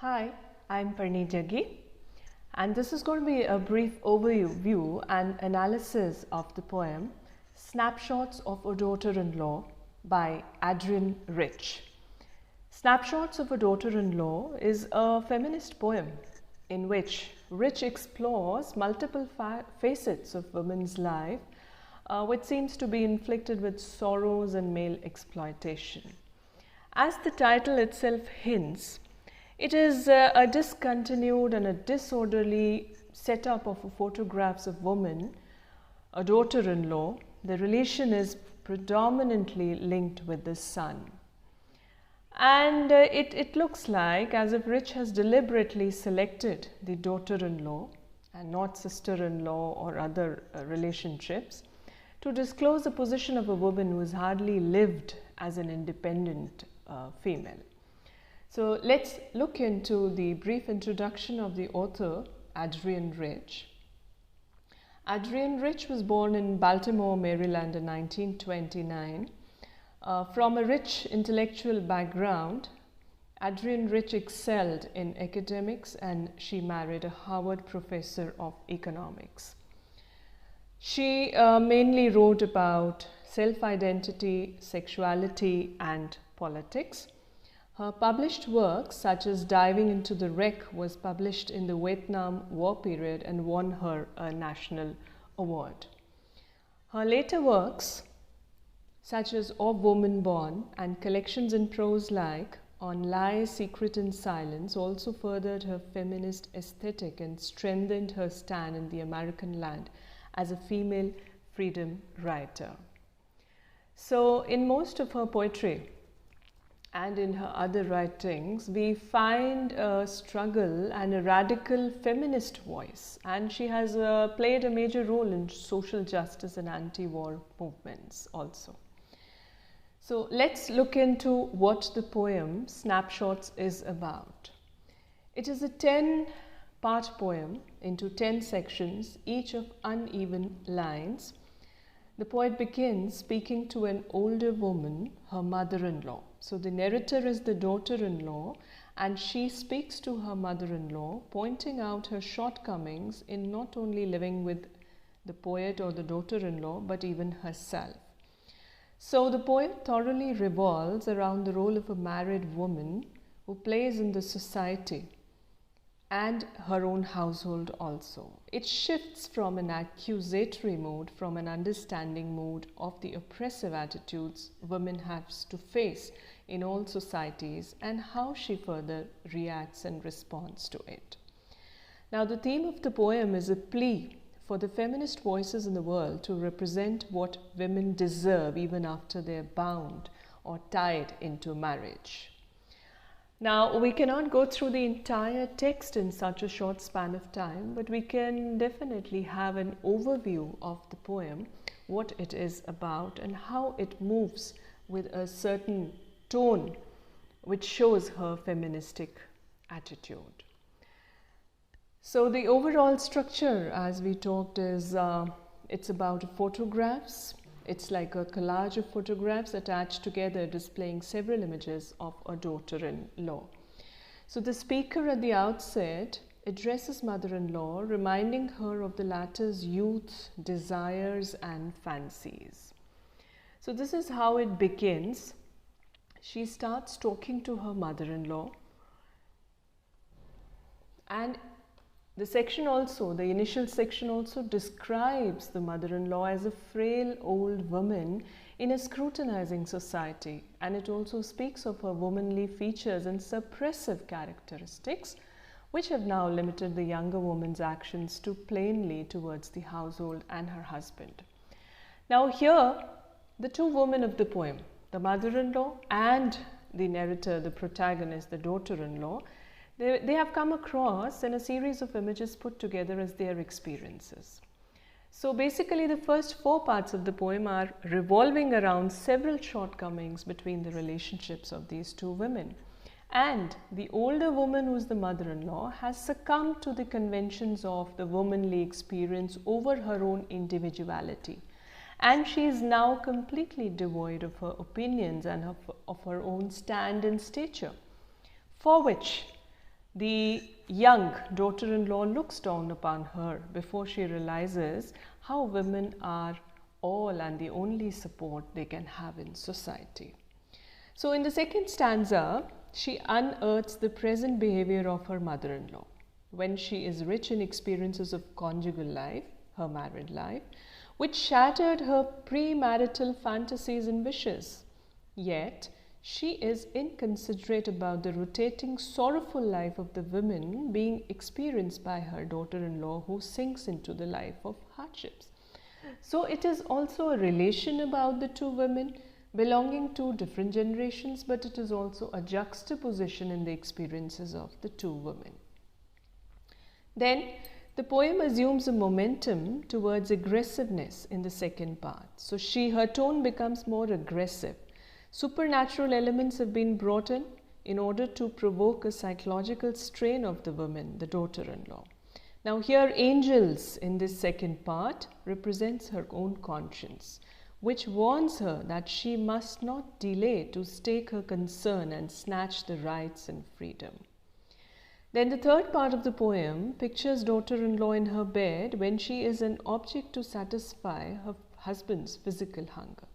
Hi, I'm Parneet Jaggi, and this is going to be a brief overview and analysis of the poem Snapshots of a Daughter-in-Law by Adrienne Rich. Snapshots of a Daughter-in-Law is a feminist poem in which Rich explores multiple facets of women's life, which seems to be inflicted with sorrows and male exploitation. As the title itself hints, it is a discontinued and a disorderly setup of photographs of women, a daughter-in-law. The relation is predominantly linked with the son. And it looks like as if Rich has deliberately selected the daughter-in-law and not sister-in-law or other relationships to disclose the position of a woman who has hardly lived as an independent female. So let's look into the brief introduction of the author, Adrienne Rich. Adrienne Rich was born in Baltimore, Maryland in 1929. From a rich intellectual background, Adrienne Rich excelled in academics and she married a Harvard professor of economics. She mainly wrote about self-identity, sexuality, and politics. Her published works, such as Diving into the Wreck, was published in the Vietnam War period and won her a national award. Her later works, such as Of Woman Born and collections in prose like On Lie, Secret and Silence, also furthered her feminist aesthetic and strengthened her stand in the American land as a female freedom writer. So in most of her poetry and in her other writings, we find a struggle and a radical feminist voice, and she has played a major role in social justice and anti-war movements also. So let's look into what the poem Snapshots is about. It is a 10-part poem into 10 sections, each of uneven lines. The poet begins speaking to an older woman, her mother-in-law. So the narrator is the daughter-in-law, and she speaks to her mother-in-law, pointing out her shortcomings in not only living with the poet or the daughter-in-law, but even herself. So the poem thoroughly revolves around the role of a married woman who plays in the society and her own household also. It shifts from an accusatory mode, from an understanding mode of the oppressive attitudes women have to face in all societies and how she further reacts and responds to it. Now, the theme of the poem is a plea for the feminist voices in the world to represent what women deserve even after they're bound or tied into marriage. Now, we cannot go through the entire text in such a short span of time, but we can definitely have an overview of the poem, what it is about and how it moves with a certain tone which shows her feministic attitude. So the overall structure, as we talked, is it's about photographs. It's like a collage of photographs attached together, displaying several images of a daughter-in-law. So the speaker at the outset addresses mother-in-law, reminding her of the latter's youth, desires, and fancies. So this is how it begins. She starts talking to her mother-in-law, and the initial section also describes the mother-in-law as a frail old woman in a scrutinizing society, and it also speaks of her womanly features and suppressive characteristics which have now limited the younger woman's actions too plainly towards the household and her husband. Now here, the two women of the poem, the mother-in-law and the narrator, the protagonist, the daughter-in-law, they have come across in a series of images put together as their experiences. So basically the first 4 parts of the poem are revolving around several shortcomings between the relationships of these two women. And the older woman, who is the mother-in-law, has succumbed to the conventions of the womanly experience over her own individuality. And she is now completely devoid of her opinions and of her own stand and stature, for which The young daughter-in-law looks down upon her before she realizes how women are all and the only support they can have in society. So in the second stanza, she unearths the present behavior of her mother-in-law when she is rich in experiences of conjugal life, her married life, which shattered her premarital fantasies and wishes. Yet, she is inconsiderate about the rotating, sorrowful life of the women being experienced by her daughter-in-law, who sinks into the life of hardships. So it is also a relation about the two women belonging to different generations, but it is also a juxtaposition in the experiences of the two women. Then the poem assumes a momentum towards aggressiveness in the second part. So her tone becomes more aggressive. Supernatural elements have been brought in order to provoke a psychological strain of the woman, the daughter-in-law. Now here angels in this second part represents her own conscience, which warns her that she must not delay to stake her concern and snatch the rights and freedom. Then the third part of the poem pictures daughter-in-law in her bed when she is an object to satisfy her husband's physical hunger.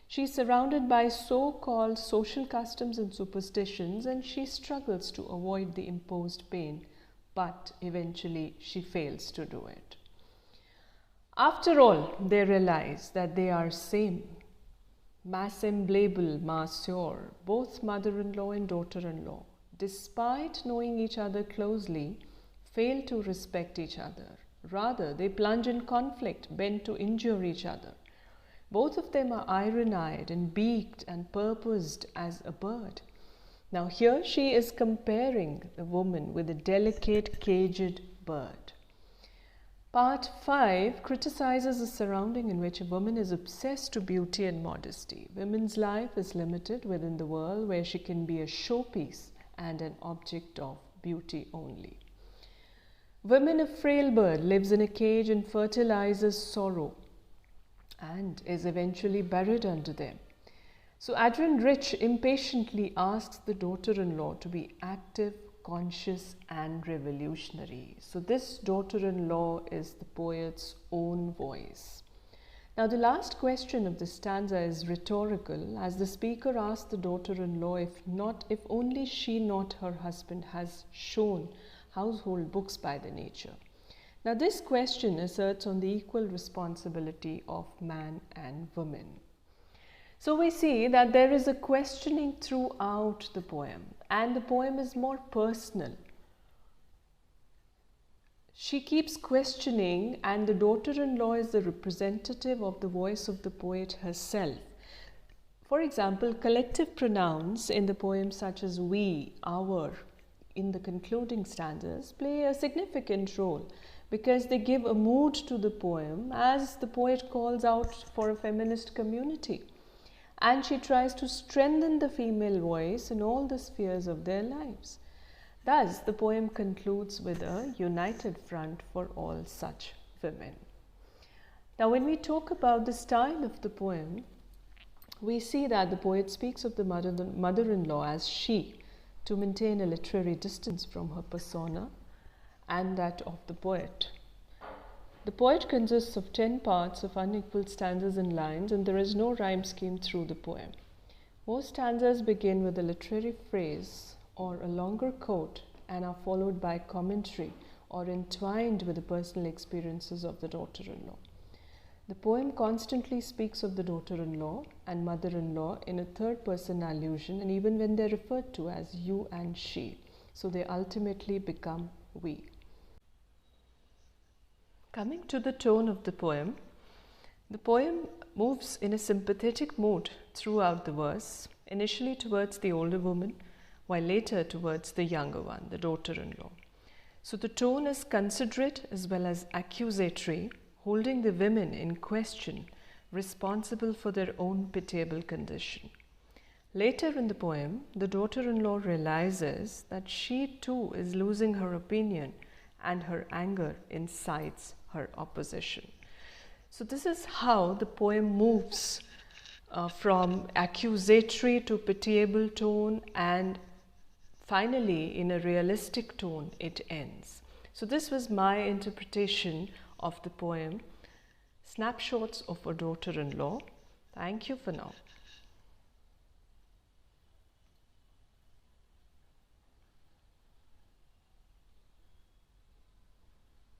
She is surrounded by so-called social customs and superstitions, and she struggles to avoid the imposed pain, but eventually she fails to do it. After all, they realize that they are same, massemblable, masseur, both mother-in-law and daughter-in-law, despite knowing each other closely, fail to respect each other. Rather, they plunge in conflict, bent to injure each other. Both of them are iron-eyed and beaked and purposed as a bird. Now here she is comparing the woman with a delicate, caged bird. Part 5 criticizes a surrounding in which a woman is obsessed to beauty and modesty. Women's life is limited within the world where she can be a showpiece and an object of beauty only. Woman, a frail bird, lives in a cage and fertilizes sorrow and is eventually buried under them. So Adrienne Rich impatiently asks the daughter-in-law to be active, conscious and revolutionary. So this daughter-in-law is the poet's own voice. Now the last question of the stanza is rhetorical, as the speaker asks the daughter-in-law if only she, not her husband, has shown household books by the nature. Now this question asserts on the equal responsibility of man and woman. So we see that there is a questioning throughout the poem, and the poem is more personal. She keeps questioning, and the daughter-in-law is the representative of the voice of the poet herself. For example, collective pronouns in the poem such as we, our, in the concluding stanzas play a significant role because they give a mood to the poem as the poet calls out for a feminist community. And she tries to strengthen the female voice in all the spheres of their lives. Thus, the poem concludes with a united front for all such women. Now, when we talk about the style of the poem, we see that the poet speaks of the mother-in-law as she, to maintain a literary distance from her persona and that of the poet. The poet consists of 10 parts of unequal stanzas and lines, and there is no rhyme scheme through the poem. Most stanzas begin with a literary phrase or a longer quote and are followed by commentary or entwined with the personal experiences of the daughter-in-law. The poem constantly speaks of the daughter-in-law and mother-in-law in a third-person allusion, and even when they are referred to as you and she, so they ultimately become we. Coming to the tone of the poem moves in a sympathetic mood throughout the verse, initially towards the older woman, while later towards the younger one, the daughter-in-law. So the tone is considerate as well as accusatory, holding the women in question, responsible for their own pitiable condition. Later in the poem, the daughter-in-law realizes that she too is losing her opinion, and her anger incites her opposition. So this is how the poem moves from accusatory to pitiable tone and finally, in a realistic tone, it ends. So this was my interpretation of the poem Snapshots of a Daughter-in-Law. Thank you for now.